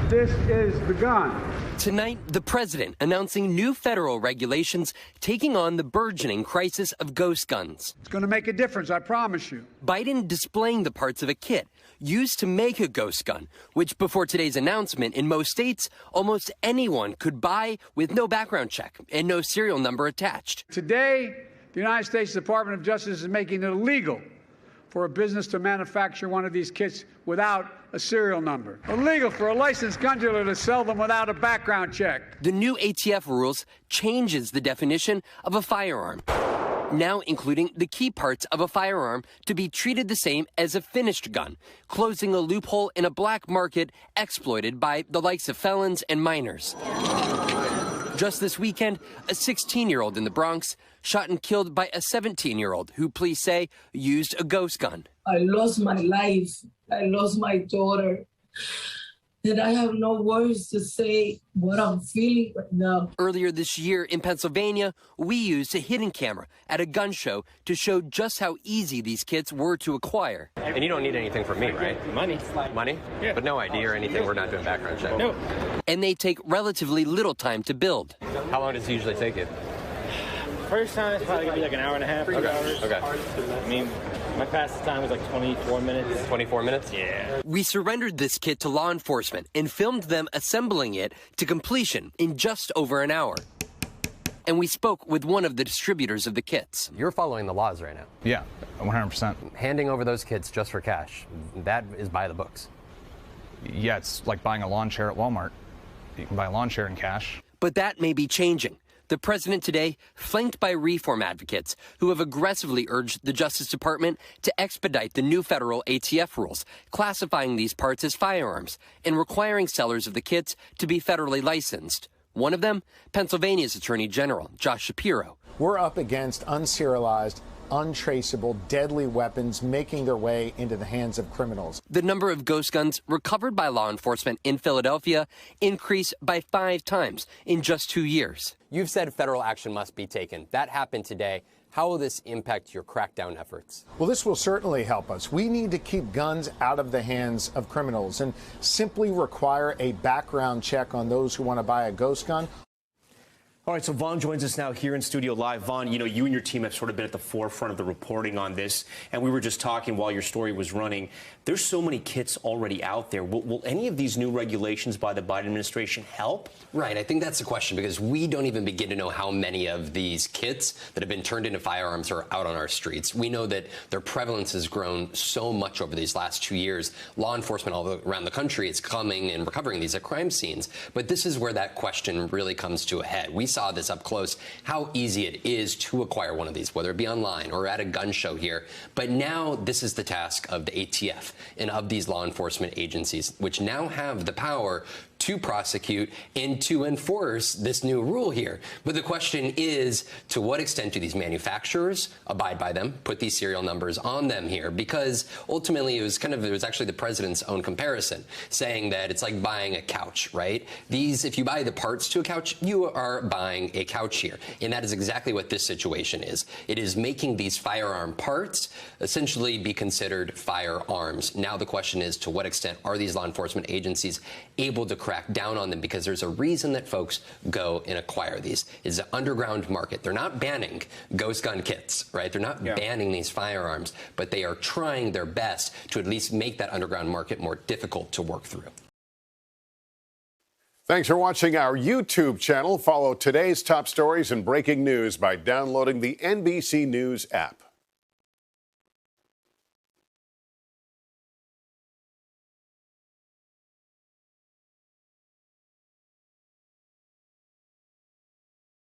This is the gun. Tonight, the president announcing new federal regulations taking on the burgeoning crisis of ghost guns. It's going to make a difference, I promise you. Biden displaying the parts of a kit used to make a ghost gun, which before today's announcement in most states, almost anyone could buy with no background check and no serial number attached. Today, the United States Department of Justice is making it illegal for a business to manufacture one of these kits without a serial number. Illegal for a licensed gun dealer to sell them without a background check. The new ATF rules changes the definition of a firearm, now including the key parts of a firearm to be treated the same as a finished gun, closing a loophole in a black market exploited by the likes of felons and minors. Just this weekend, a 16-year-old in the Bronx shot and killed by a 17-year-old who police say used a ghost gun. I lost my life. I lost my daughter. And I have no words to say what I'm feeling right now. Earlier this year in Pennsylvania, we used a hidden camera at a gun show to show just how easy these kits were to acquire. And you don't need anything from me, right? Money. Money? Yeah. But no ID or anything. We're not doing background check. No. And they take relatively little time to build. How long does it usually take you? First time, it's probably going to be like an hour and a half, 2 hours. Okay. I mean, my fastest time was like 24 minutes. 24 minutes? Yeah. We surrendered this kit to law enforcement and filmed them assembling it to completion in just over an hour. And we spoke with one of the distributors of the kits. You're following the laws right now. Yeah, 100%. Handing over those kits just for cash, that is by the books. Yeah, it's like buying a lawn chair at Walmart. You can buy a lawn chair in cash. But that may be changing. The president today, flanked by reform advocates who have aggressively urged the Justice Department to expedite the new federal ATF rules, classifying these parts as firearms and requiring sellers of the kits to be federally licensed. One of them, Pennsylvania's Attorney General, Josh Shapiro. We're up against unserialized, untraceable, deadly weapons making their way into the hands of criminals. The number of ghost guns recovered by law enforcement in Philadelphia increased by 5 times in just 2 years. You've said federal action must be taken. That happened today. How will this impact your crackdown efforts? Well, this will certainly help us. We need to keep guns out of the hands of criminals and simply require a background check on those who want to buy a ghost gun. All right, so Vaughn joins us now here in studio live. Vaughn, you know, you and your team have sort of been at the forefront of the reporting on this, and we were just talking while your story was running. There's so many kits already out there. Will any of these new regulations by the Biden administration help? Right, I think that's the question, because we don't even begin to know how many of these kits that have been turned into firearms are out on our streets. We know that their prevalence has grown so much over these last 2 years. Law enforcement all around the country is coming and recovering these at crime scenes. But this is where that question really comes to a head. We saw this up close, how easy it is to acquire one of these, whether it be online or at a gun show here. But now this is the task of the ATF and of these law enforcement agencies, which now have the power to prosecute and to enforce this new rule here. But the question is, to what extent do these manufacturers abide by them, put these serial numbers on them here? Because ultimately it was actually the president's own comparison, saying that it's like buying a couch, right? If you buy the parts to a couch, you are buying a couch here. And that is exactly what this situation is. It is making these firearm parts essentially be considered firearms. Now the question is, to what extent are these law enforcement agencies able to crack down on them? Because there's a reason that folks go and acquire these. It's an underground market. They're not banning ghost gun kits, right? They're not banning these firearms, but they are trying their best to at least make that underground market more difficult to work through. Thanks for watching our YouTube channel. Follow today's top stories and breaking news by downloading the NBC News app.